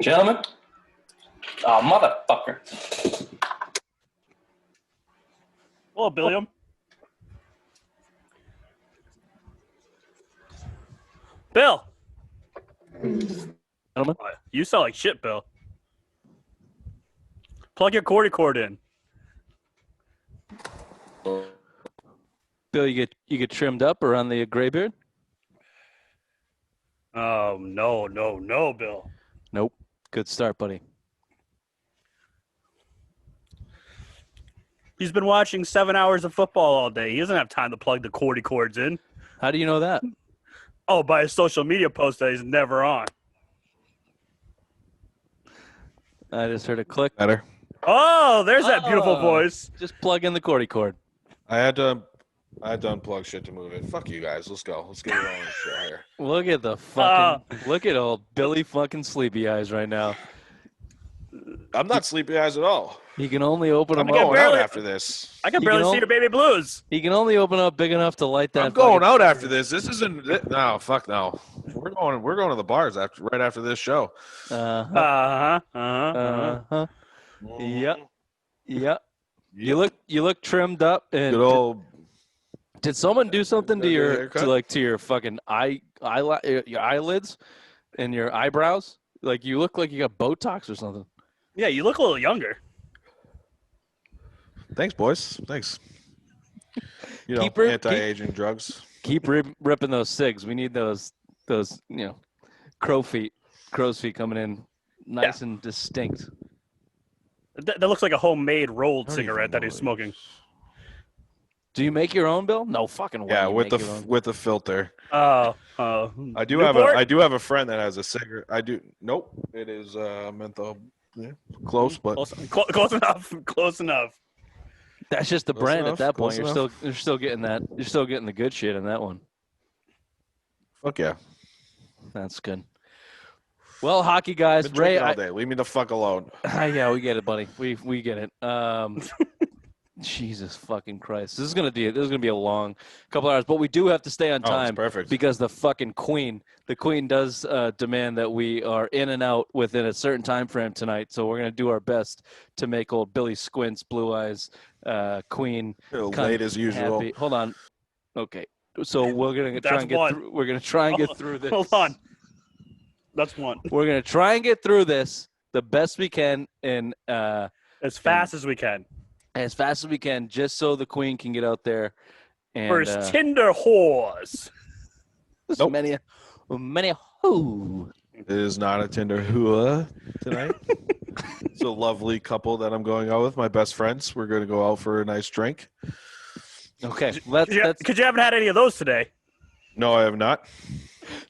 Gentlemen. Oh, motherfucker. Hello, Billiam. Bill. Gentlemen? You sound like shit, Bill. Plug your cordy cord in. Bill, you get trimmed up around the gray beard? Oh, no, Bill. Nope. Good start, buddy. He's been watching 7 hours of football all day. He doesn't have time to plug the cordy cords in. How do you know that? Oh, by a social media post that he's never on. I just heard a click. Better. Oh, there's that beautiful Oh. voice. Just plug in the cordy cord. I had to unplug shit to move it. Fuck you guys. Let's go. Let's get it on this shit here. Look at the fucking look at old Billy fucking sleepy eyes right now. I'm not sleepy eyes at all. He can only open I'm them going up. out barely- after this. I can You barely know- see your baby blues. He can only open up big enough to light that. I'm going fucking- out after this. This isn't. No, fuck no. We're going to the bars right after this show. Uh-huh. Uh-huh. Yep. Yep. You look trimmed up and Good old. did someone do something to Good your haircut? to your fucking your eyelids and your eyebrows? Like you look like you got Botox or something. Yeah, you look a little younger. Thanks, boys. Thanks. You know, Keep her- anti-aging drugs. Keep ripping those cigs. We need those crow's feet coming in nice and distinct. That looks like a homemade rolled I don't cigarette even that know he's what it smoking. is. Do you make your own, Bill? No fucking way. Yeah, you with make the your own. with the filter. Oh, I do have a friend that has a cigarette. I do. Nope. It is menthol. Yeah, close, but close enough. Close enough. That's just the Close brand enough, at that point. close You're still getting that. You're still getting the good shit in that one. fuck yeah. That's good. Well, hockey guys, Been Ray. drinking all day. Leave me the fuck alone. Yeah, we get it, buddy. We get it. Jesus fucking Christ! This is gonna be a long couple hours, but we do have to stay on Oh, it's time perfect. because the Queen does demand that we are in and out within a certain time frame tonight. So we're gonna do our best to make old Billy Squints, Blue Eyes, Queen Late as usual. happy. Hold on. Okay, so we're gonna try That's and get one. through. We're gonna try and get through this. Hold on. That's one. We're gonna try and get through this the best we can in As fast as we can. as fast as we can, just so the Queen can get out there and For his Tinder whores. Nope. many who. It is not a Tinder hua tonight. It's a lovely couple that I'm going out with. My best friends. We're going to go out for a nice drink. Okay, that's Because you haven't had any of those today. No, I have not.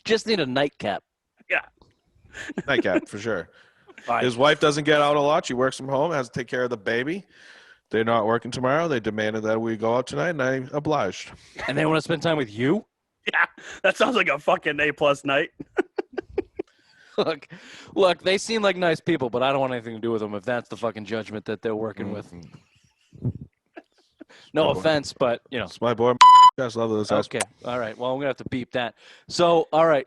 just need a nightcap. Yeah. Nightcap for sure. Fine. His wife doesn't get out a lot. She works from home, has to take care of the baby. They're not working tomorrow. They demanded that we go out tonight, and I obliged. And they want to spend time with you. Yeah. That sounds like a fucking A+ night. Look, they seem like nice people, but I don't want anything to do with them if that's the fucking judgment that they're working with. No Oh, boy. offense, but you know. It's my boy. Guys love this house. Okay. All right. Well, I'm going to have to beep that. So, all right.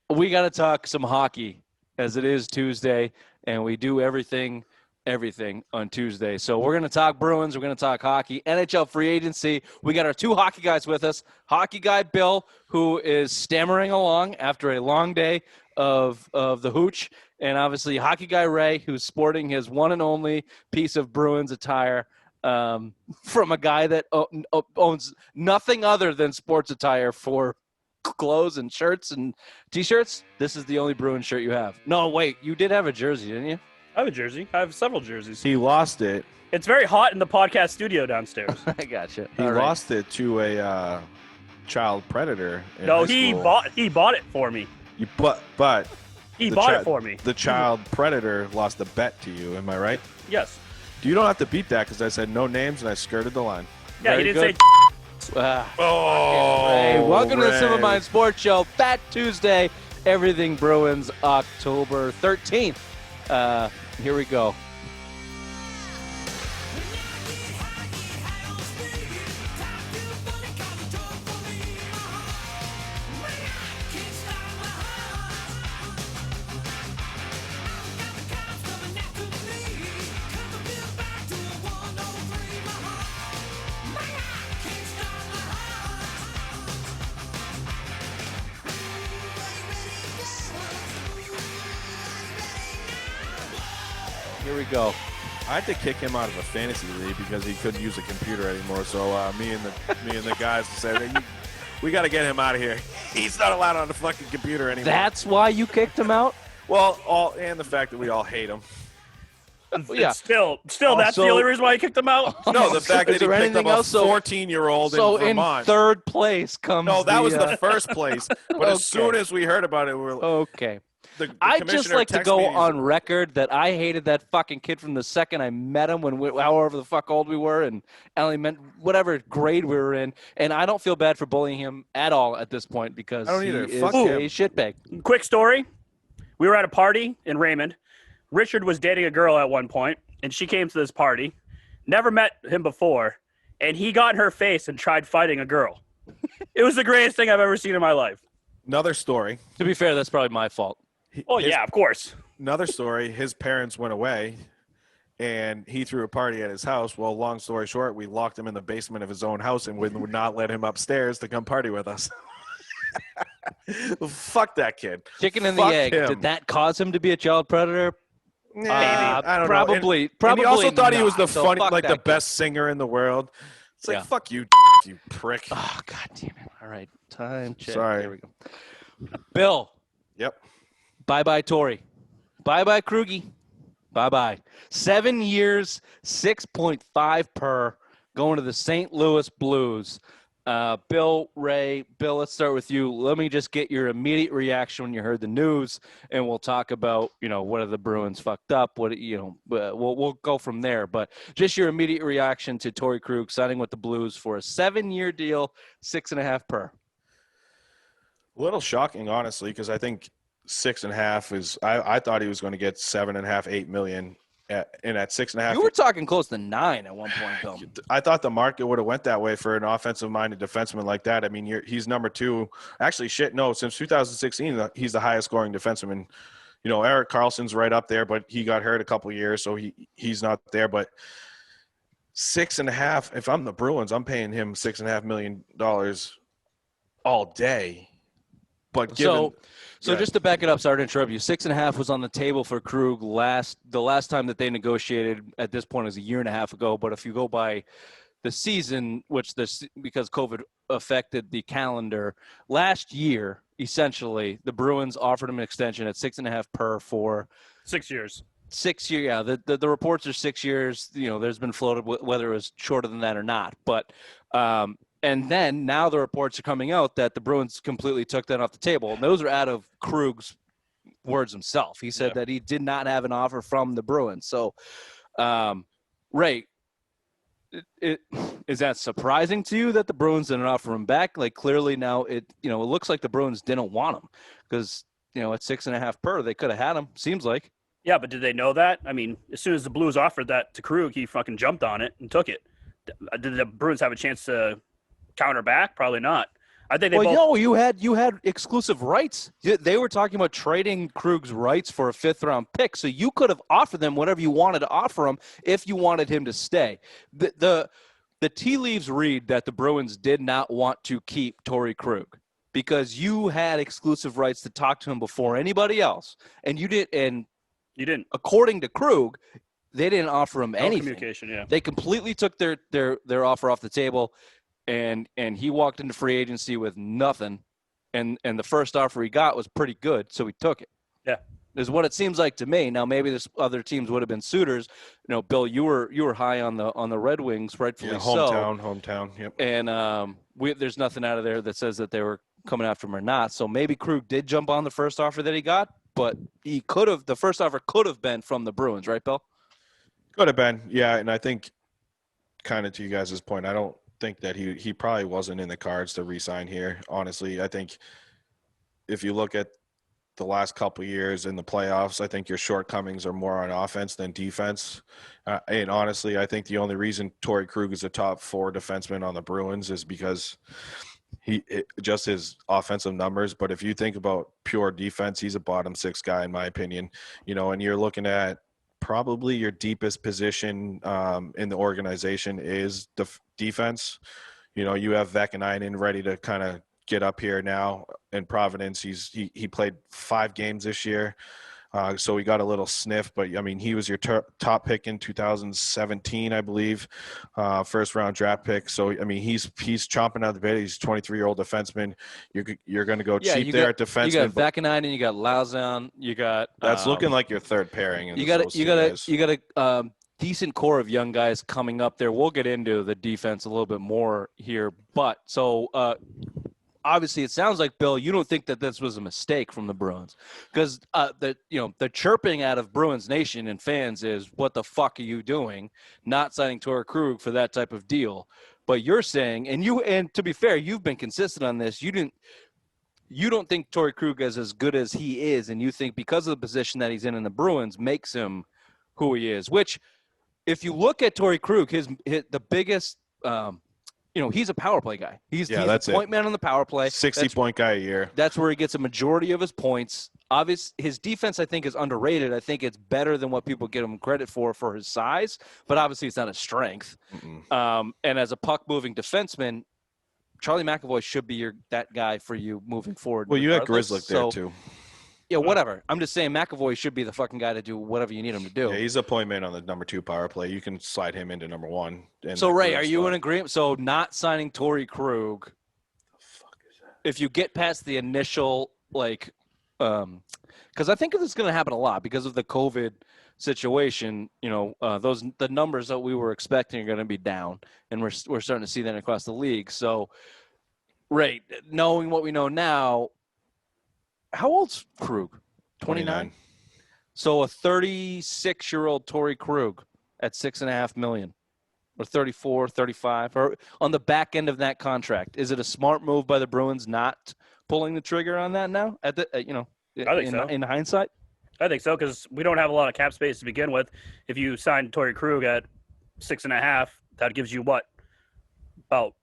We got to talk some hockey as it is Tuesday, and we do everything on Tuesday. So we're going to talk Bruins. We're going to talk hockey, NHL free agency. We got our two hockey guys with us. Hockey guy Bill, who is stammering along after a long day of the hooch, and obviously hockey guy Ray, who's sporting his one and only piece of Bruins attire from a guy that owns nothing other than sports attire for clothes and shirts and T-shirts. This is the only Bruins shirt you have. No, wait, you did have a jersey, didn't you? I have a jersey. I have several jerseys. He lost it. It's very hot in the podcast studio downstairs. I gotcha. He All right. lost it to a child predator. in No, high he school. bought it for me. But He the bought chi- it for me. the child predator lost the bet to you. Am I right? Yes. You don't have to beat that because I said no names and I skirted the line. Yeah, Very he didn't good. say. Oh, Hey, welcome to the Simple Ray. Mind Sports Show. Fat Tuesday, everything Bruins, October 13th. Here we go. Here we go. I had to kick him out of a fantasy league because he couldn't use a computer anymore. So me and the guys said, hey, we got to get him out of here. He's not allowed on the fucking computer anymore. That's why you kicked him out? Well, and the fact that we all hate him. Yeah. Still, that's the only reason why you kicked him out? No, the fact Is that he there picked up anything a else? So- 14-year-old So in in Vermont. third place comes No, that was the the first place. But as soon as we heard about it, we were Okay. the I'd just commissioner like to texted go me and he on record that I hated that fucking kid from the second I met him when however the fuck old we were and meant whatever grade we were in. And I don't feel bad for bullying him at all at this point because I don't he either. is Fuck a him. shitbag. Quick story. We were at a party in Raymond. Richard was dating a girl at one point, and she came to this party. Never met him before, and he got in her face and tried fighting a girl. It was the greatest thing I've ever seen in my life. Another story. To be fair, that's probably my fault. Oh, yeah, of course. Another story. His parents went away, and he threw a party at his house. Well, long story short, we locked him in the basement of his own house and would not let him upstairs to come party with us. Fuck that kid. Chicken and the Fuck egg. him. Did that cause him to be a child predator? I don't know. Probably. And he also thought he was the not, so funny, fuck like that the kid. best singer in the world. It's like, Yeah. fuck you, you prick. Oh, God damn it. All right. Time check. Sorry. Here we go. Bill. Yep. Bye-bye, Tory. Bye-bye, Krugy. Bye-bye. 7 years, 6.5 per, going to the St. Louis Blues. Bill, Ray, Bill, let's start with you. Let me just get your immediate reaction when you heard the news, and we'll talk about, what are the Bruins fucked up? We'll go from there. But just your immediate reaction to Torrey Krug signing with the Blues for a 7-year deal, 6.5 per. A little shocking, honestly, because I think 6.5 is. I thought he was going to get 7.5, 8 million, and at 6.5. You were talking close to 9 at one point, Bill. I thought the market would have went that way for an offensive-minded defenseman like that. I mean, he's number 2. Actually, no. Since 2016, he's the highest-scoring defenseman. Erik Karlsson's right up there, but he got hurt a couple years, so he's not there. But 6.5. If I'm the Bruins, I'm paying him $6.5 million all day. But So Yeah. just to back it up, sorry to interrupt you. 6.5 was on the table for Krug the last time that they negotiated. At this point, is a year and a half ago. But if you go by the season, because COVID affected the calendar last year, essentially the Bruins offered him an extension at 6.5 per for 6 years. 6 year. Yeah, the reports are 6 years. There's been floated whether it was shorter than that or not. But and then now the reports are coming out that the Bruins completely took that off the table. And those are out of Krug's words himself. He said that he did not have an offer from the Bruins. So, Ray, is that surprising to you that the Bruins didn't offer him back? Like, clearly now it looks like the Bruins didn't want him because, at 6.5 per, they could have had him, seems like. Yeah, but did they know that? I mean, as soon as the Blues offered that to Krug, he fucking jumped on it and took it. Did the Bruins have a chance to counter back? Probably not. I think they both. No, you had exclusive rights. They were talking about trading Krug's rights for a 5th-round pick, so you could have offered them whatever you wanted to offer him if you wanted him to stay. The tea leaves read that the Bruins did not want to keep Torrey Krug because you had exclusive rights to talk to him before anybody else, and you did. And You didn't. according to Krug, they didn't offer him No anything. communication, yeah. They completely took their offer off the table, and he walked into free agency with nothing, and the first offer he got was pretty good, so he took it. Yeah, is what it seems like to me. Now maybe there's other teams would have been suitors. Bill, you were high on the Red Wings, rightfully hometown. Yep. and there's nothing out of there that says that they were coming after him or not. So maybe Krug did jump on the first offer that he got, but the first offer could have been from the Bruins, right, Bill? Could have been, yeah. And I think, kind of to you guys' point, I don't think that he probably wasn't in the cards to re-sign here. Honestly, I think if you look at the last couple of years in the playoffs, I think your shortcomings are more on offense than defense. And honestly, I think the only reason Torrey Krug is a top 4 defenseman on the Bruins is because just his offensive numbers. But if you think about pure defense, he's a bottom 6 guy in my opinion. And you're looking at probably your deepest position in the organization is defense. You have Vakanainen ready to kind of get up here now in Providence. He played 5 games this year. So we got a little sniff, but I mean, he was your top pick in 2017, I believe, first round draft pick. So I mean, he's chomping out the bit. He's a 23-year-old defenseman. You're going to go cheap there at defenseman. You got Vakanainen and you got Lauzon. You got that's looking like your third pairing. You got a decent core of young guys coming up there. We'll get into the defense a little bit more here, but so. Obviously, it sounds like, Bill, you don't think that this was a mistake from the Bruins, because the chirping out of Bruins Nation and fans is, "What the fuck are you doing? Not signing Torrey Krug for that type of deal." But you're saying, and to be fair, you've been consistent on this. You don't think Torrey Krug is as good as he is, and you think because of the position that he's in the Bruins makes him who he is. Which, if you look at Torrey Krug, the biggest. He's a power play guy. He's the point man on the power play. 60-point guy a year. That's where he gets a majority of his points. Obviously, his defense, I think, is underrated. I think it's better than what people give him credit for his size, but obviously it's not a strength. And as a puck-moving defenseman, Charlie McAvoy should be that guy for you moving forward. Well, you had Grzelcyk there, too. Yeah, whatever. I'm just saying McAvoy should be the fucking guy to do whatever you need him to do. Yeah, he's a point man on the number 2 power play. You can slide him into number 1. So, Ray, are you in agreement? So, not signing Torrey Krug, if you get past the initial, because I think this is going to happen a lot because of the COVID situation. The numbers that we were expecting are going to be down, and we're starting to see that across the league. So, Ray, knowing what we know now, how old's Krug? 29. So a 36-year-old Torrey Krug at $6.5 million, or 34, 35, or on the back end of that contract. Is it a smart move by the Bruins not pulling the trigger on that now? I think so. In hindsight, I think so, because we don't have a lot of cap space to begin with. If you sign Torrey Krug at 6.5, that gives you what, about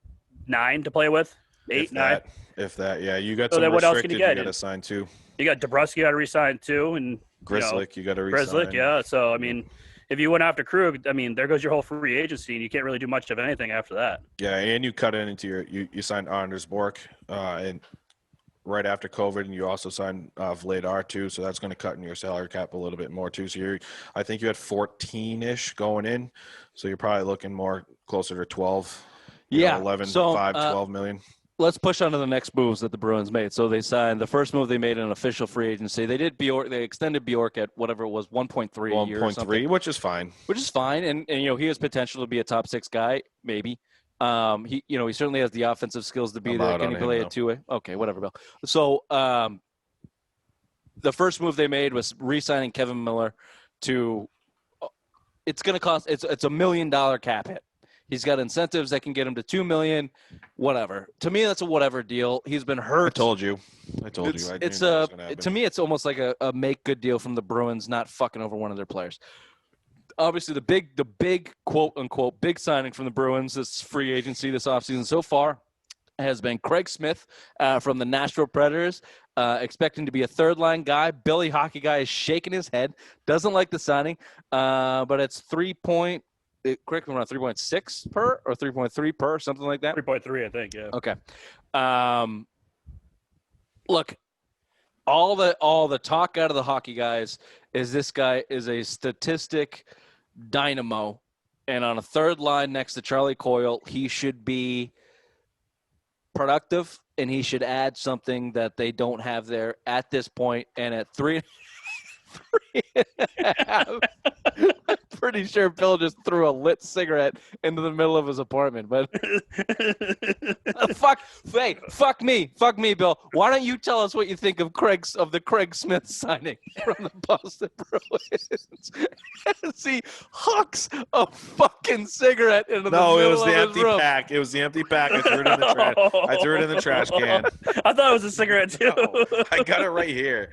9 to play with, 8, 9. If that, yeah, you got so some what else restricted. can you get? You got to sign too. You got DeBrusk, you got to re-sign too, and Grzelcyk, you got to re-sign. Grzelcyk, yeah. So I mean, if you went after Krug, I mean, there goes your whole free agency, and you can't really do much of anything after that. Yeah, and you cut into you signed Anders Bork, and right after COVID, and you also signed Vladar too, so that's going to cut in your salary cap a little bit more too. So I think you had 14-ish going in, so you're probably looking more closer to 12. 11, 12 million. Let's push on to the next moves that the Bruins made. So they signed the first move they made in official free agency. They did Bjork. They extended Bjork at whatever it was, 1.3 a year. 1.3, which is fine. And he has potential to be a top 6 guy, maybe. He certainly has the offensive skills to be there. Can he play it 2-way? Okay, whatever, Bill. So the first move they made was re-signing Kevin Miller to. It's going to cost. It's a $1 million cap hit. He's got incentives that can get him to $2 million, whatever. To me, that's a whatever deal. He's been hurt. I told you. To me, it's almost like a make good deal from the Bruins, not fucking over one of their players. Obviously, the big quote unquote big signing from the Bruins this free agency this offseason so far has been Craig Smith from the Nashville Predators, expecting to be a third-line guy. Billy Hockey Guy is shaking his head, doesn't like the signing, but it's correct me, around 3.6 per or 3.3 per, something like that. 3.3, I think. Yeah. Okay. Look, all the talk out of the hockey guys is this guy is a statistic dynamo, and on a third line next to Charlie Coyle, he should be productive, and he should add something that they don't have there at this point. And at 3.5. I'm pretty sure Bill just threw a lit cigarette into the middle of his apartment. But fuck me, Bill. Why don't you tell us what you think of the Craig Smith signing from the Boston Bruins? See, hucks a fucking cigarette into the middle of his room. No, it was the empty pack. It was the empty pack. I threw it in the trash. I threw it in the trash can. I thought it was a cigarette too. No, I got it right here.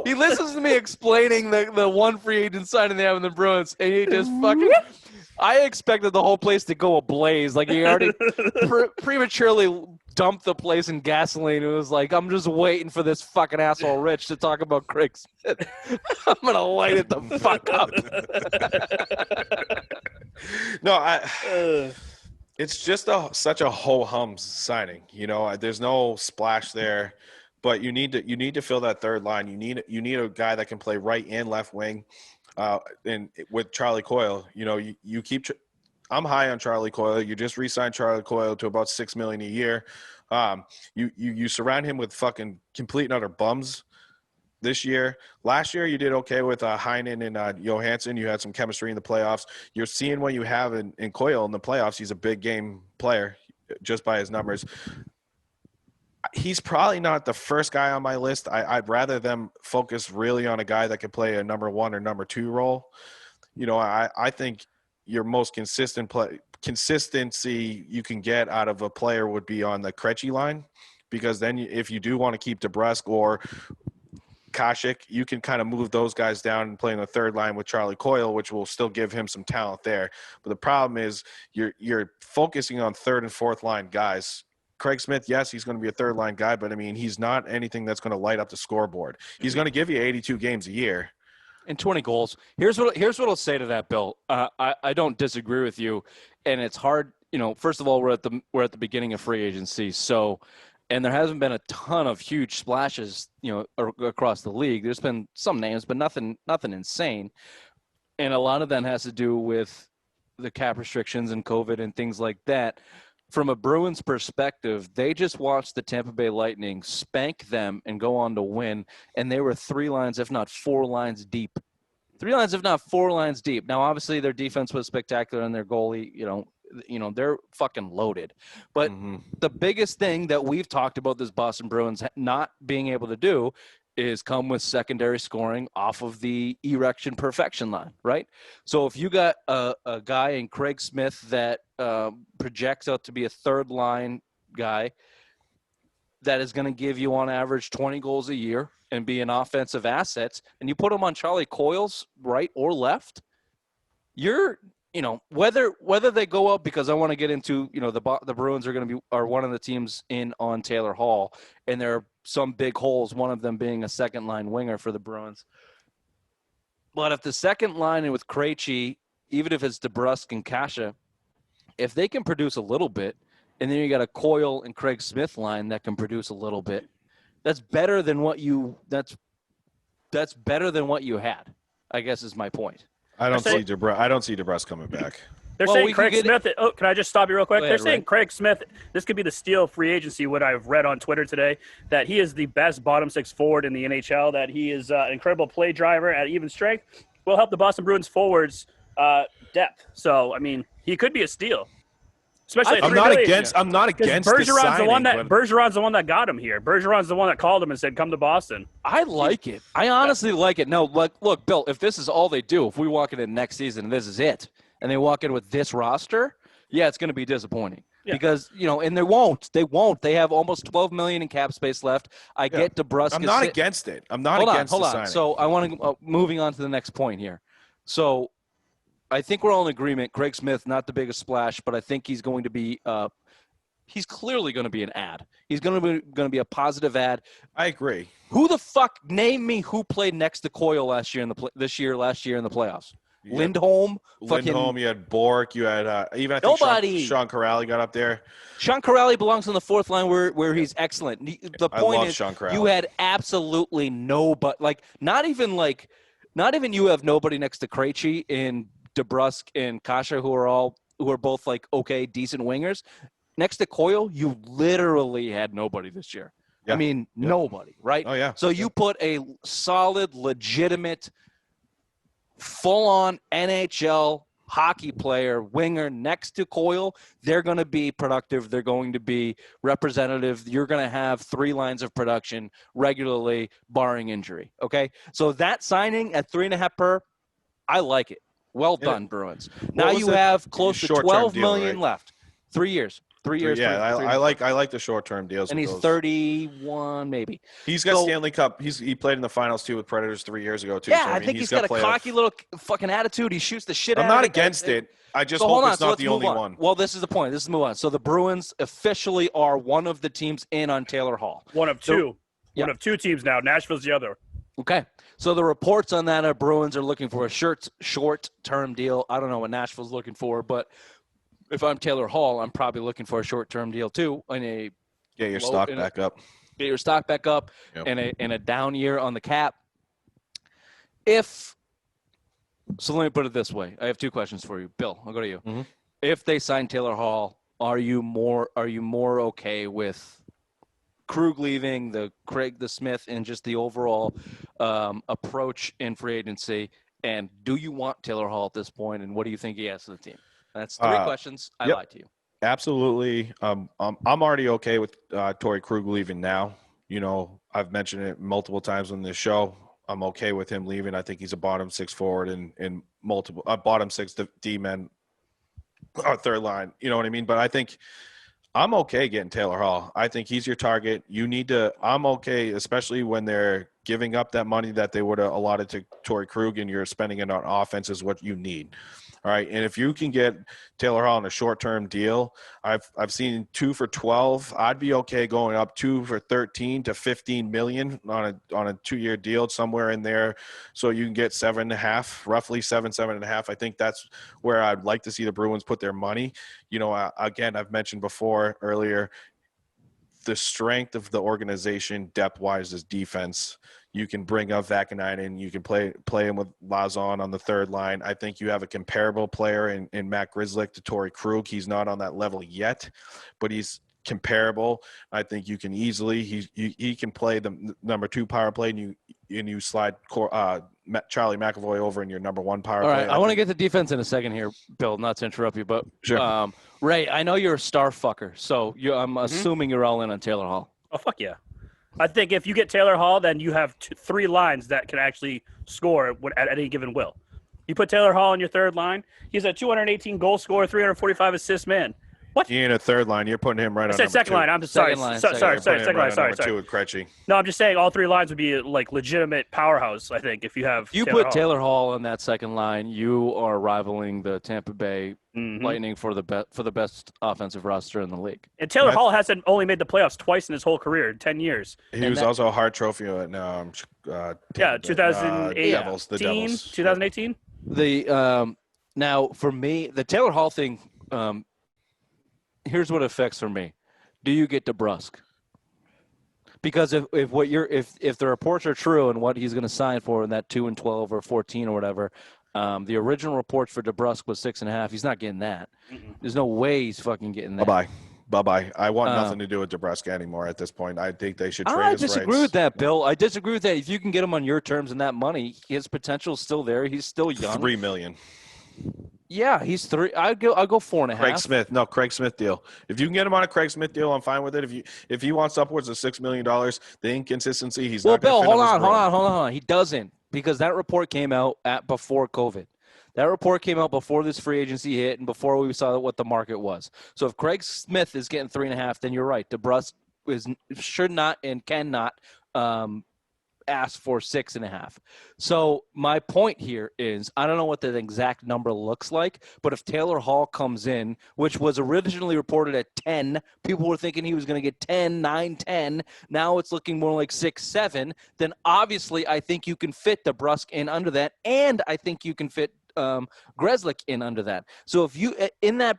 He listens to me explaining the one free agent signing they have in the Bruins, and he just fucking. I expected the whole place to go ablaze. Like he already prematurely dumped the place in gasoline. It was like, I'm just waiting for this fucking asshole Rich to talk about Craig Smith. I'm gonna light it the fuck up. No, it's just such a ho-hum signing. There's no splash there. but you need to fill that third line. You need a guy that can play right and left wing. And with Charlie Coyle, you keep. I'm high on Charlie Coyle. You just re-signed Charlie Coyle to about $6 million a year. You surround him with fucking complete and utter bums this year. Last year, you did okay with Heinen and Johansson. You had some chemistry in the playoffs. You're seeing what you have in Coyle in the playoffs. He's a big game player just by his numbers. He's probably not the first guy on my list. I'd rather them focus really on a guy that can play a number 1 or number 2 role. I think your most consistency you can get out of a player would be on the Krejci line, because then if you do want to keep DeBrusk or Kasich, you can kind of move those guys down and play in the third line with Charlie Coyle, which will still give him some talent there. But the problem is you're focusing on third and fourth line guys. Craig Smith, yes, he's going to be a third line guy, but I mean, he's not anything that's going to light up the scoreboard. He's going to give you 82 games a year and 20 goals. Here's what I'll say to that, Bill. I don't disagree with you, and it's hard. First of all, we're at the beginning of free agency, and there hasn't been a ton of huge splashes, across the league. There's been some names, but nothing insane, and a lot of that has to do with the cap restrictions and COVID and things like that. From a Bruins perspective, they just watched the Tampa Bay Lightning spank them and go on to win, and they were 3 lines, if not 4 lines deep. 3 lines, if not 4 lines deep. Now, obviously, their defense was spectacular, and their goalie, they're fucking loaded. But the biggest thing that we've talked about this Boston Bruins not being able to do is come with secondary scoring off of the erection perfection line, right? So if you got a guy in Craig Smith that projects out to be a third line guy that is going to give you on average 20 goals a year and be an offensive asset, and you put him on Charlie Coyle's right or left, you're whether they go up, because I want to get into, the Bruins are one of the teams in on Taylor Hall, and there are some big holes, one of them being a second line winger for the Bruins. But if the second line and with Krejci, even if it's DeBrusk and Kasha, if they can produce a little bit, and then you got a Coyle and Craig Smith line that can produce a little bit, that's better than what you had, I guess is my point. I don't see DeBrusk coming back. They're saying Craig Smith. Oh, can I just stop you real quick? Ahead, They're saying Craig Smith. This could be the steal of free agency. What I've read on Twitter today, that he is the best bottom 6 forward in the NHL. That he is an incredible play driver at even strength. Will help the Boston Bruins forwards depth. So I mean, he could be a steal. Especially I'm not against Bergeron's the signing, Bergeron's the one that got him here. Bergeron's the one that called him and said, "Come to Boston." I like it. I honestly like it. No, look, Bill, if this is all they do, if we walk in next season and this is it, and they walk in with this roster, yeah, it's going to be disappointing. Yeah. Because, and they won't. They have almost $12 million in cap space left. I get DeBrusk. I'm not against it. I'm not against the signing. So I want to moving on to the next point here. So I think we're all in agreement. Craig Smith, not the biggest splash, but I think he's going to be he's clearly going to be an ad. He's going to be a positive ad. I agree. Who the fuck, name me who played next to Coyle last year in the playoffs? Yeah. Lindholm, you had Bork, you had even I think nobody. Sean Corrali got up there. Sean Corrali belongs on the fourth line where he's excellent. The point is, you had absolutely nobody, not even you have nobody next to Krejci and DeBrusk and Kasha who are both okay, decent wingers. Next to Coyle, you literally had nobody this year. Yeah. I mean, nobody, right? Oh yeah. So you put a solid, legitimate, full-on NHL hockey player, winger next to Coyle, they're going to be productive. They're going to be representative. You're going to have 3 lines of production regularly, barring injury. Okay, so that signing at 3.5 per, I like it. Well done, Bruins. Now you have close to $12 million left. 3 years. 3 years. Yeah, I like the short-term deals. And he's 31, maybe. He's got Stanley Cup. He played in the finals too with Predators 3 years ago too. Yeah, so, I think he's got a cocky little fucking attitude. He shoots the shit out of it. I'm not against it. I just hope it's not the only one. Well, this is the point. This is move on. So the Bruins officially are one of the teams in on Taylor Hall. One of two. One of 2 teams now. Nashville's the other. Okay. So the reports on that are Bruins are looking for a short-term deal. I don't know what Nashville's looking for, but if I'm Taylor Hall, I'm probably looking for a short-term deal too. Get your stock back up. get your stock back up Yep. in a down year on the cap. So let me put it this way. I have two questions for you. Bill, I'll go to you. Mhm. If they sign Taylor Hall, are you more okay with Krug leaving, the Craig, the Smith, and just the overall approach in free agency? And do you want Taylor Hall at this point? And what do you think he has to the team? That's three questions. I yep. lied to you. Absolutely. I'm already okay with Torrey Krug leaving now. You know, I've mentioned it multiple times on this show. I'm okay with him leaving. I think he's a bottom six forward and multiple bottom six D-men or third line. You know what I mean? But I think I'm okay getting Taylor Hall. I think he's your target. I'm okay, especially when they're giving up that money that they would have allotted to Torrey Krug and you're spending it on offense is what you need. All right. And if you can get Taylor Hall on a short-term deal, I've seen 2 for $12. I'd be okay going up 2 for $13 to $15 million on a 2-year deal somewhere in there. So you can get 7.5, roughly 7.5. I think that's where I'd like to see the Bruins put their money. You know, again, I've mentioned earlier, the strength of the organization depth-wise is defense. You can bring up Vakanainen. You can play him with Lazon on the third line. I think you have a comparable player in Matt Grzelcyk to Torrey Krug. He's not on that level yet, but he's comparable. I think you can easily he can play the number 2 power play, and you slide Charlie McAvoy over in your number 1 power play. All right, I want to get the defense in a second here, Bill. Not to interrupt you, but Sure. Ray, I know you're a star fucker, so I'm assuming you're all in on Taylor Hall. Oh, fuck yeah. I think if you get Taylor Hall, then you have 3 lines that can actually score at any given will. You put Taylor Hall in your third line, he's a 218 goal scorer, 345 assist man. What? He ain't a third line. You're putting him right I on said number second 2. line. I'm just sorry. Second line, Sorry. second line. Sorry. 2 with Krejci. No, I'm just saying all 3 lines would be like legitimate powerhouse. I think if you have Taylor Hall on that second line, you are rivaling the Tampa Bay Lightning for the best offensive roster in the league. And Taylor Hall hasn't only made the playoffs twice in his whole career, 10 years. He was also a Hart Trophy at 2008. Devils. The Devils. 2018. Now for me, the Taylor Hall thing. Here's what it affects for me. Do you get DeBrusk? Because if the reports are true and what he's going to sign for in that 2 and 12 or 14 or whatever, the original reports for DeBrusk was 6.5. He's not getting that. There's no way he's fucking getting that. Bye-bye. I want nothing to do with DeBrusk anymore at this point. I think they should trade I his disagree rights. with that, Bill. I disagree with that. If you can get him on your terms and that money, his potential is still there. He's still young. $3 million. Yeah, he's 3. I'll go 4.5. Craig Smith deal. If you can get him on a Craig Smith deal, I'm fine with it. If he wants upwards of $6 million, the inconsistency, he's not going to. Well, Bill, hold on. He doesn't, because that report came out before COVID. That report came out before this free agency hit and before we saw what the market was. So if Craig Smith is getting 3.5, then you're right. DeBrusk should not and cannot ask for 6.5. So my point here is, I don't know what the exact number looks like, but if Taylor Hall comes in, which was originally reported at 10, people were thinking he was going to get 10, 9, 10. Now it's looking more like 6, 7. Then obviously I think you can fit DeBrusk in under that, and I think you can fit Grzelcyk in under that. So if you in that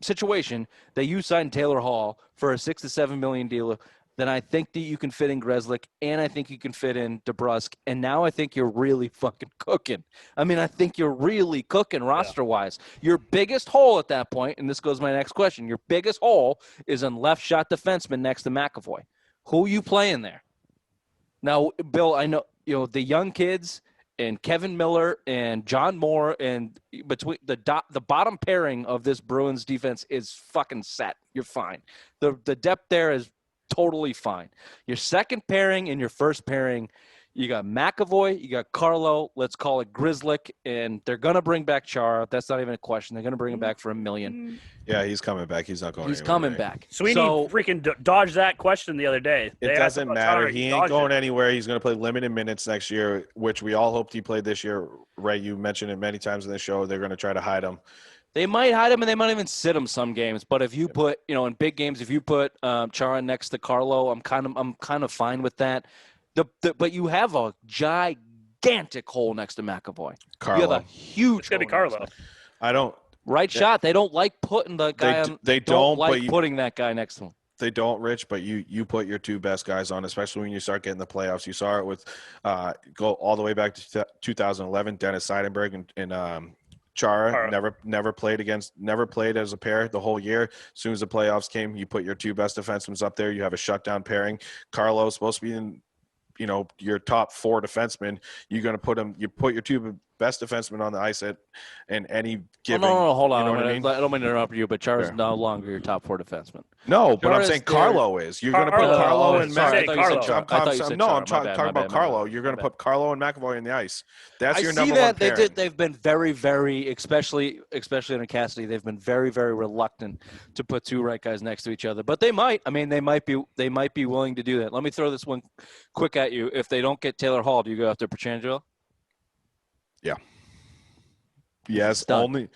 situation that you signed Taylor Hall for a 6 to 7 million deal, then I think that you can fit in Grzelcyk, and I think you can fit in DeBrusk, and now I think you're really fucking cooking. I mean, I think you're really cooking roster-wise. Your biggest hole at that point, and this goes to my next question, your biggest hole is in left shot defenseman next to McAvoy. Who you playing there? Now, Bill, I know the young kids and Kevin Miller and John Moore, and between the bottom pairing of this Bruins defense is fucking set. You're fine. The depth there is totally fine. Your second pairing and your first pairing, you got McAvoy, you got Carlo, let's call it Grzelcyk, and they're going to bring back Chara. That's not even a question. They're going to bring him back for $1 million. Yeah, he's coming back. He's not going He's anywhere, coming right? back. So we need freaking dodge that question the other day. It doesn't matter. He ain't going anywhere. He's going to play limited minutes next year, which we all hoped he played this year. Ray, you mentioned it many times in the show. They're going to try to hide him. They might hide him, and they might even sit him some games. But if you put, in big games, if you put Chara next to Carlo, I'm kind of fine with that. But you have a gigantic hole next to McAvoy. Carlo. You have a huge. It's gonna be Carlo. I don't. Right shot. They don't like putting the guy. They don't like but putting that guy next to him. They don't, Rich, but you put your two best guys on, especially when you start getting the playoffs. You saw it with go all the way back to 2011, Dennis Seidenberg and Chara Chara. never played as a pair the whole year. As soon as the playoffs came, you put your two best defensemen up there. You have a shutdown pairing. Carlo's supposed to be in, your top four defensemen. You're going to put them. You put your two best defensemen on the ice in any given. No, hold on. You know what I mean? I don't mean to interrupt you, but Chara's Fair. no longer your top four defenseman. No, but I'm Chara's saying there. Carlo is. You're going to put Carlo. Carlo and Sorry, I thought you said McAvoy. Chara. I thought you said No, Chara. I'm talking about Carlo. You're going to put Carlo and McAvoy on the ice. That's your number one pairing. They've been very, very, especially under Cassidy, they've been very, very reluctant to put two right guys next to each other. But they might. I mean, they might be willing to do that. Let me throw this one quick at you. If they don't get Taylor Hall, do you go after Pietrangelo? Yeah. Yes, Done. only.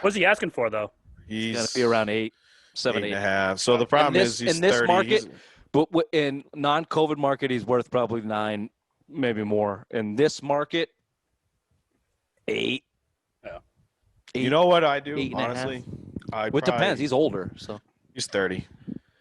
What's he asking for, though? He's Got to be around 7, 8. 8.5. So the problem is he's in this 30. market, but in non-COVID market, he's worth probably 9, maybe more. In this market, 8. Yeah. You know what I do, 8.5. honestly? It depends. He's older, so He's 30.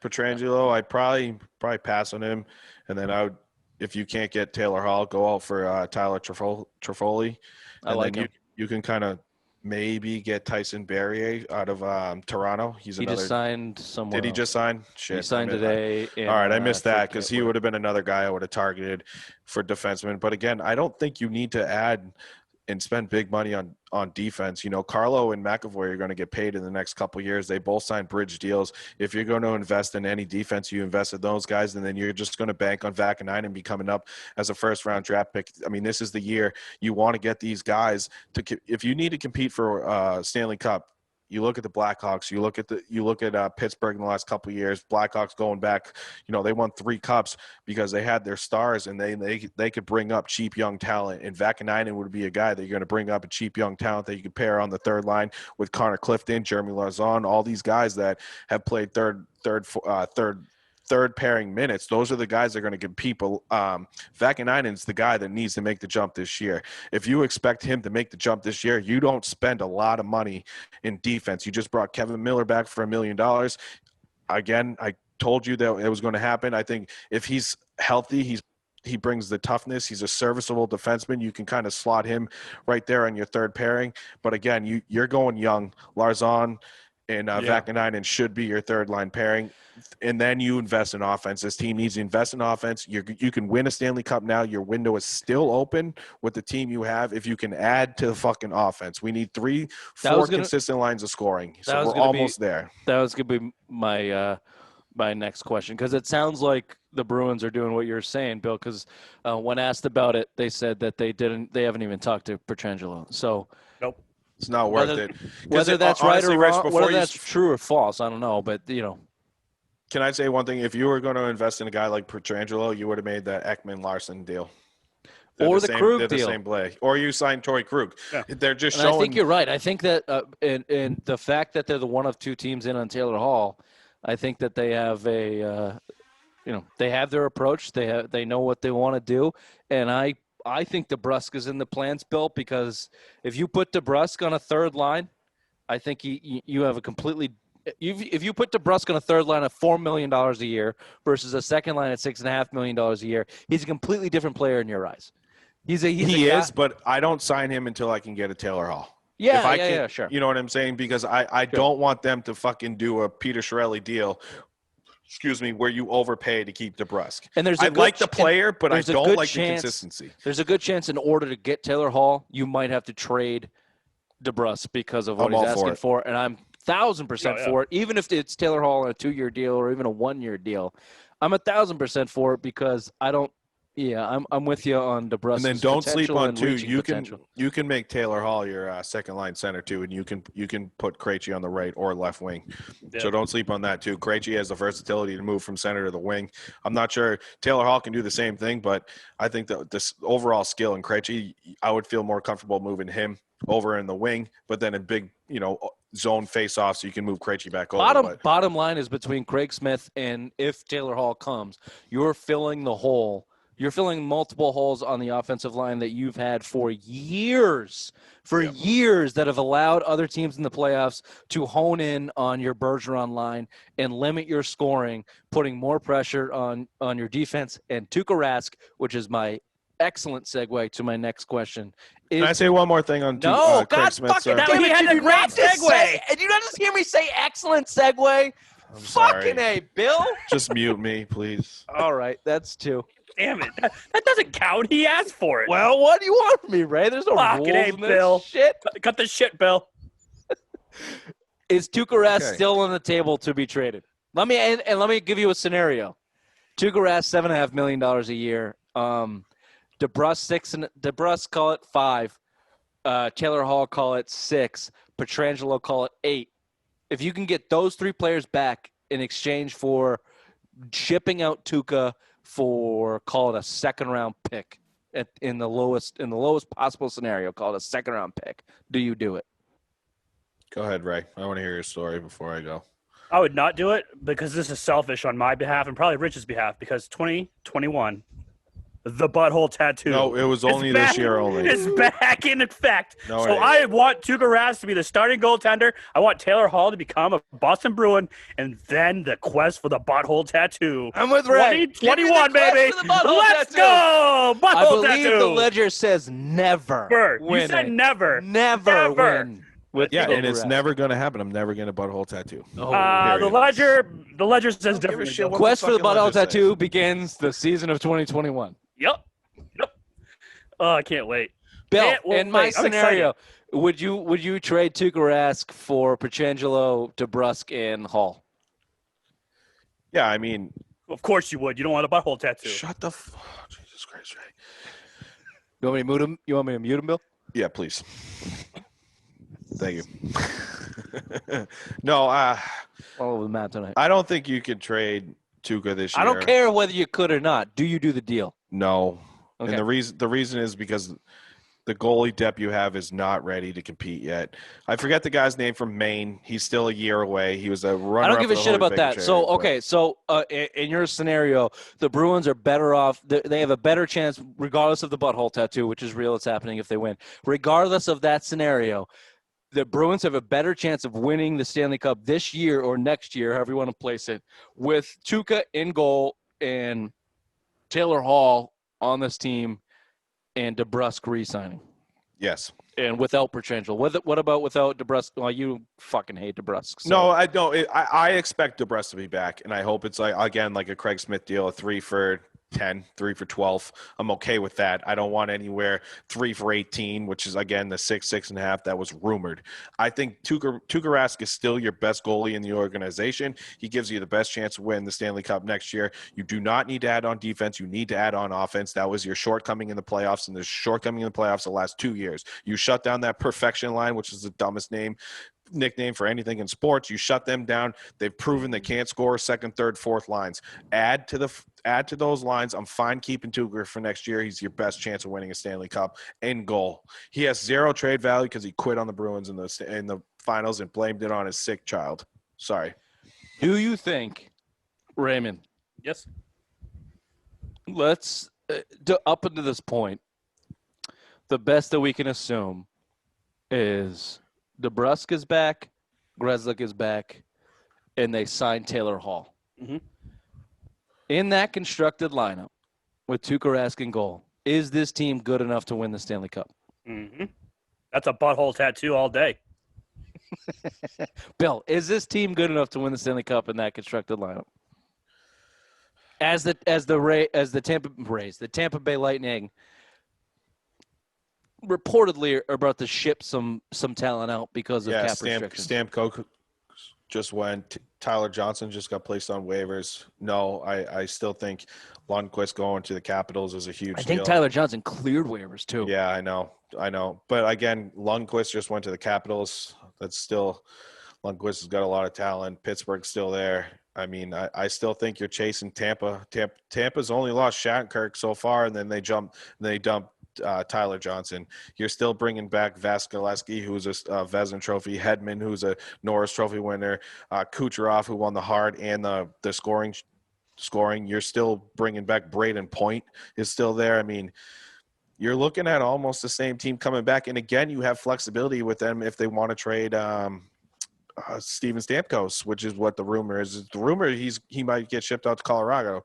Petrangelo, I'd probably pass on him, and then I would, if you can't get Taylor Hall, go out for Tyler Toffoli. I like him. You can kind of maybe get Tyson Barrier out of Toronto. He another. just signed somewhere. Did he just sign? Shit. He signed I mean, today. All right, I missed that because he would. would have been another guy I would have targeted for defenseman. But again, I don't think you need to add and spend big money on defense. Carlo and McAvoy are going to get paid in the next couple of years. They both signed bridge deals. If you're going to invest in any defense, you invest in those guys, and then you're just going to bank on Vakanainen be coming up as a first-round draft pick. I mean, this is the year you want to get these guys to. If you need to compete for Stanley Cup, you look at the Blackhawks. You look at Pittsburgh in the last couple of years. Blackhawks going back, they won 3 cups because they had their stars and they could bring up cheap young talent. And Vakanainen would be a guy that you're going to bring up a cheap young talent that you could pair on the third line with Connor Clifton, Jeremy Lauzon, all these guys that have played third pairing minutes. Those are the guys that are going to compete. Vakanainen's the guy that needs to make the jump this year. If you expect him to make the jump this year, you don't spend a lot of money in defense. You just brought Kevin Miller back for $1 million. Again, I told you that it was going to happen. I think if he's healthy, he brings the toughness. He's a serviceable defenseman. You can kind of slot him right there on your third pairing. But again, you're going young. Larzon and Vakanainen should be your third line pairing. And then you invest in offense. This team needs to invest in offense. You can win a Stanley Cup now. Your window is still open with the team you have if you can add to the fucking offense. We need 3-4 consistent lines of scoring. So we're almost there. That was going to be my next question, because it sounds like the Bruins are doing what you're saying, Bill, because when asked about it, they said that they haven't even talked to Pietrangelo. So Nope. It's not worth it. Whether that's honestly, right or Rich, wrong, whether that's true or false, I don't know. But, Can I say one thing? If you were going to invest in a guy like Pietrangelo, you would have made that Ekman-Larson deal. Or the Krug they're deal. The same play. Or you signed Torrey Krug. Yeah. They're just and showing. I think you're right. I think that in the fact that they're the one of 2 teams in on Taylor Hall, I think that they have they have their approach. They know what they want to do. And I think DeBrusk is in the plans, Bill, because if you put DeBrusk on a third line, I think you have a completely – if you put DeBrusk on a third line at $4 million a year versus a second line at $6.5 million a year, he's a completely different player in your eyes. He is, but I don't sign him until I can get a Taylor Hall. Yeah, sure. You know what I'm saying? Because I don't want them to fucking do a Peter Chiarelli deal – where you overpay to keep DeBrusk. And I like the player, but I don't like the consistency. There's a good chance in order to get Taylor Hall, you might have to trade DeBrusk because of what he's asking for. And I'm 1,000% for it, even if it's Taylor Hall on a 2-year deal or even a 1-year deal. I'm 1,000% for it because I don't. Yeah, I'm with you on DeBrusk. And then don't sleep on you can make Taylor Hall your second line center too, and you can put Krejci on the right or left wing. Yeah. So don't sleep on that too. Krejci has the versatility to move from center to the wing. I'm not sure Taylor Hall can do the same thing, but I think that this overall skill in Krejci, I would feel more comfortable moving him over in the wing, but then in big zone face-off, so you can move Krejci back over. Bottom line is between Craig Smith and if Taylor Hall comes, you're filling the hole You're filling multiple holes on the offensive line that you've had for years, that have allowed other teams in the playoffs to hone in on your Bergeron line and limit your scoring, putting more pressure on your defense. And Tuukka Rask, which is my excellent segue to my next question. Can I say one more thing on No, Craig God Smith, fucking sir? damn He it, had did a you great not just segue. say, did you not just hear me say excellent segue? I'm sorry. Fucking A, Bill. Just mute me, please. All right, that's 2. Damn it. That doesn't count. He asked for it. Well, what do you want from me, Ray? There's no Fucking rules A, in this Bill. shit. Cut the shit, Bill. Is Tuukka Rask Okay. still on the table to be traded? Let me give you a scenario. Tuukka Rask, $7.5 million a year. DeBrus call it 5. Taylor Hall call it 6. Pietrangelo call it 8. If you can get those 3 players back in exchange for shipping out Tuukka for, call it a second-round pick in the lowest possible scenario, call it a second-round pick, do you do it? Go ahead, Ray. I want to hear your story before I go. I would not do it because this is selfish on my behalf and probably Rich's behalf because 2021, the butthole tattoo. No, it was is only back- this year only. Is back in effect. No, So it I want Tuukka Rask to be the starting goaltender. I want Taylor Hall to become a Boston Bruin, and then the quest for the butthole tattoo. I'm with Ray. 2021, Give me the quest baby. for the butthole Let's tattoo. go. I Butthole believe tattoo. the ledger says never. Never. You win said it. never. Never Never. win. With Yeah, Tuukka and it's Rask. never going to happen. I'm never getting a butthole tattoo. Oh, The ledger says Give a differently. shit though. what quest for the fucking butthole ledger tattoo says. begins the season of 2021. Yep. Oh, I can't wait. Bill, Can't in my wait. I'm scenario, would you trade Tuukka Rask for Pietrangelo, DeBrusque, and Hall? Yeah, I mean, Of course you would. You don't want a butthole tattoo. shut the Jesus Christ, Ray. You want me to mute him? You want me to mute him, Bill? Yeah, please. Thank you. No, All over the map tonight. I don't think you could trade Tuukka this year. I don't care whether you could or not. Do you do the deal? No. Okay. And the reason is because the goalie depth you have is not ready to compete yet. I forget the guy's name from Maine. He's still a year away. He was a runner. I don't give a shit about that. So, okay, so in your scenario, the Bruins are better off. They have a better chance, regardless of the butthole tattoo, which is real. It's happening if they win. Regardless of that scenario, the Bruins have a better chance of winning the Stanley Cup this year or next year, however you want to place it, with Tuukka in goal and Taylor Hall on this team and DeBrusque re-signing. Yes. And without Pietrangelo. What about without DeBrusque? Well, you fucking hate DeBrusque. So. No, I don't. I expect DeBrusque to be back, and I hope it's like a Craig Smith deal, a 3 for 10, 3 for 12. I'm okay with that. I don't want anywhere 3 for 18, which is again the 6.5 that was rumored. I think Tuukka Rask is still your best goalie in the organization. He gives you the best chance to win the Stanley Cup next year. You do not need to add on defense. You need to add on offense. That was your shortcoming in the playoffs, and the shortcoming in the playoffs the last 2 years. You shut down that perfection line, which is the dumbest nickname for anything in sports. You shut them down. They've proven they can't score second, third, fourth lines. Add to those lines. I'm fine keeping Tuukka for next year. He's your best chance of winning a Stanley Cup in goal. He has zero trade value because he quit on the Bruins in the finals and blamed it on his sick child. Sorry. Do you think, Raymond, Yes. let's up until this point, the best that we can assume is DeBrusque is back, Grzelcyk is back, and they signed Taylor Hall. Mhm. In that constructed lineup with Tuukka Rask in goal, is this team good enough to win the Stanley Cup? Mm-hmm. That's a butthole tattoo all day. Bill, is this team good enough to win the Stanley Cup in that constructed lineup? As the Tampa Bay Lightning reportedly are about to ship some talent out because of cap restrictions. Stamkos just went. Tyler Johnson just got placed on waivers. No, I still think Lundqvist going to the Capitals is a huge I think deal. Tyler Johnson cleared waivers too. Yeah, I know. But again, Lundqvist just went to the Capitals. That's still Lundqvist has got a lot of talent. Pittsburgh's still there. I mean, I still think you're chasing Tampa. Tampa's only lost Shattenkirk so far, and then they dumped Tyler Johnson. You're still bringing back Vasilevsky, who's a Vezina Trophy, Hedman, who's a Norris Trophy winner, Kucherov, who won the Hart and the scoring scoring. You're still bringing back Braden Point is still there. I mean, you're looking at almost the same team coming back. And again, you have flexibility with them if they want to trade Steven Stamkos, which is what the rumor is. The rumor he might get shipped out to Colorado.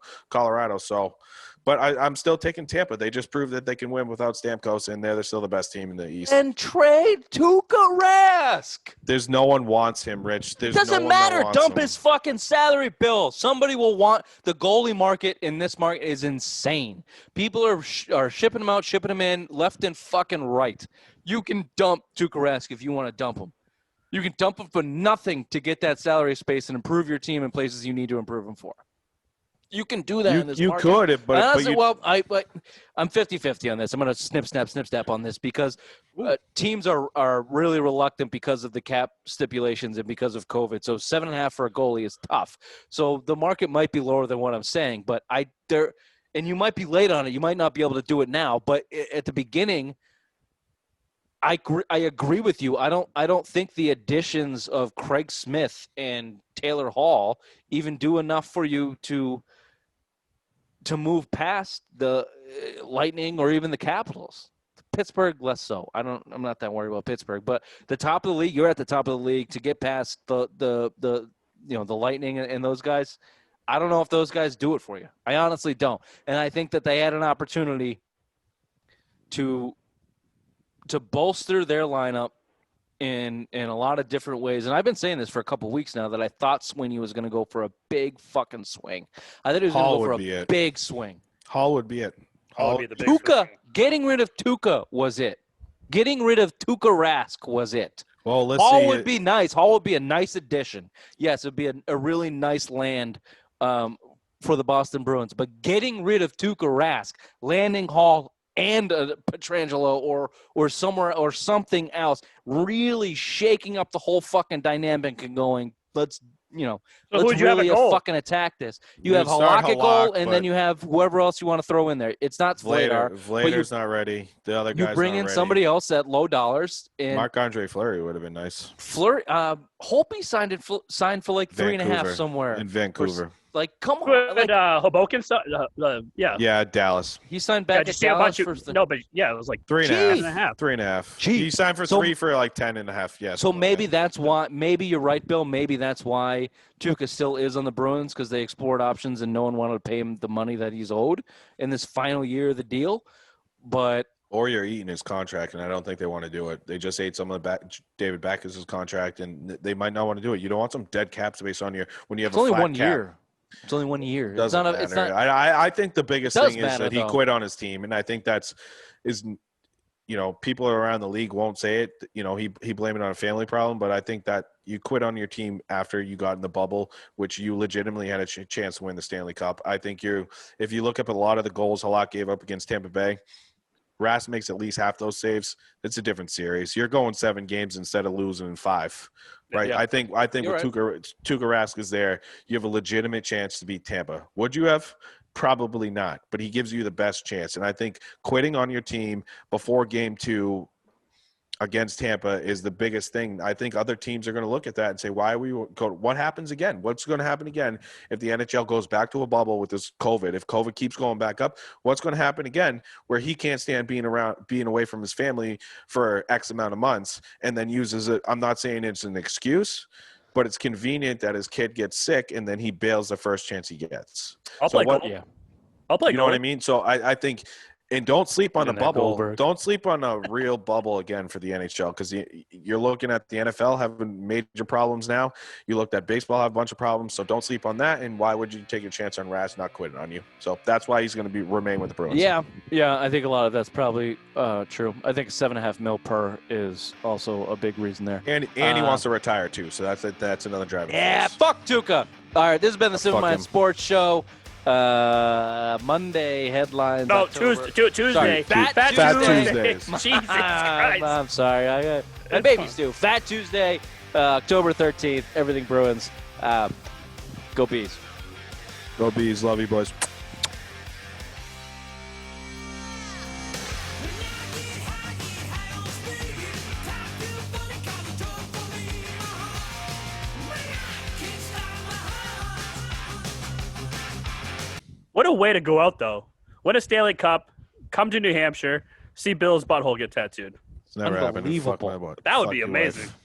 So, but I'm still taking Tampa. They just proved that they can win without Stamkos, and they're still the best team in the East. And trade Tuukka Rask. There's no one wants him, Rich. There's Doesn't no one that matter. wants Dump him. his fucking salary bill. Somebody will want the goalie market in this market is insane. People are shipping him out, shipping him in, left and fucking right. You can dump Tuukka Rask if you want to dump him. You can dump him for nothing to get that salary space and improve your team in places you need to improve him for. You can do that in this market. You could, but honestly, I'm 50-50 on this. I'm going to snip, snap on this because teams are really reluctant because of the cap stipulations and because of COVID. So 7.5 for a goalie is tough. So the market might be lower than what I'm saying, but and you might be late on it. You might not be able to do it now, but at the beginning, I agree with you. I don't think the additions of Craig Smith and Taylor Hall even do enough for you to move past the Lightning or even the Capitals. Pittsburgh, less so. I'm not that worried about Pittsburgh, but the top of the league, you're at the top of the league. To get past the Lightning and those guys, I don't know if those guys do it for you. I honestly don't. And I think that they had an opportunity to bolster their lineup in a lot of different ways. And I've been saying this for a couple of weeks now that I thought Sweeney was going to go for a big fucking swing. I thought he was going to go for a big swing. Hall would be it. Hall would be the big Tuukka, swing. getting rid of Tuukka was it. Getting rid of Tuukka Rask was it. Well, let's Hall see. would be nice. Hall would be a nice addition. Yes, it would be a really nice land for the Boston Bruins. But getting rid of Tuukka Rask, landing Hall and Pietrangelo or somewhere or something else, really shaking up the whole fucking dynamic and going, let's let's really fucking attack this. You have Halak goal, and then you have whoever else you want to throw in there. It's not Vladar. Vladar's not ready. The other guys you bring in ready. somebody else at low dollars. And Marc-Andre Fleury would have been nice. Fleury, Holtby signed for like 3.5 somewhere in Vancouver. Like, come on. Like, Hoboken, yeah. Yeah, Dallas. He signed back at Dallas for it was like 3.5. 3.5. Jeez. He signed for 3 for like 10.5. Yeah. So maybe that's why. Maybe you're right, Bill. Maybe that's why Tuukka still is on the Bruins, because they explored options and no one wanted to pay him the money that he's owed in this final year of the deal. But or you're eating his contract, and I don't think they want to do it. They just ate some of David Backes' contract, and they might not want to do it. You don't want some dead cap space on your when you have it's only flat 1 cap. year. It's only 1 year. Doesn't matter. It's not. I think the biggest thing is matter, that he though. quit on his team, and I think people around the league won't say it. He blamed it on a family problem, but I think that you quit on your team after you got in the bubble, which you legitimately had a chance to win the Stanley Cup. I think if you look up at a lot of the goals Halak gave up against Tampa Bay, Rask makes at least half those saves. It's a different series. You're going 7 games instead of losing in 5. Right. Yeah. I think with Tuukka Rask is there, you have a legitimate chance to beat Tampa. Would you have? Probably not, but he gives you the best chance. And I think quitting on your team before game 2 against Tampa is the biggest thing. I think other teams are going to look at that and say, what happens again? What's going to happen again if the NHL goes back to a bubble with this COVID? If COVID keeps going back up, what's going to happen again where he can't stand being away from his family for X amount of months and then uses it? I'm not saying it's an excuse, but it's convenient that his kid gets sick and then he bails the first chance he gets. I'll play goalie. You know what I mean? So I think – and don't sleep on the bubble. Goldberg. Don't sleep on a real bubble again for the NHL, because you're looking at the NFL having major problems now. You looked at baseball have a bunch of problems, so don't sleep on that. And why would you take a chance on Rask not quitting on you? So that's why he's going to remain with the Bruins. Yeah, I think a lot of that's probably true. I think $7.5 million per is also a big reason there. And he wants to retire too, so that's another driving force. Fuck Tuukka. All right, this has been the Simple Fuck Mind him. Sports Show. Monday headlines. No, October- Tuesday. Sorry, Fat Tuesdays. Jesus Christ. I'm sorry. My babies do. Fat Tuesday, October 13th. Everything Bruins. Go Bees. Go Bees. Love you, boys. What a way to go out, though. Win a Stanley Cup, come to New Hampshire, see Bill's butthole get tattooed. It's never happened. Fuck Unbelievable. my butt. That would Fuck be your amazing. wife.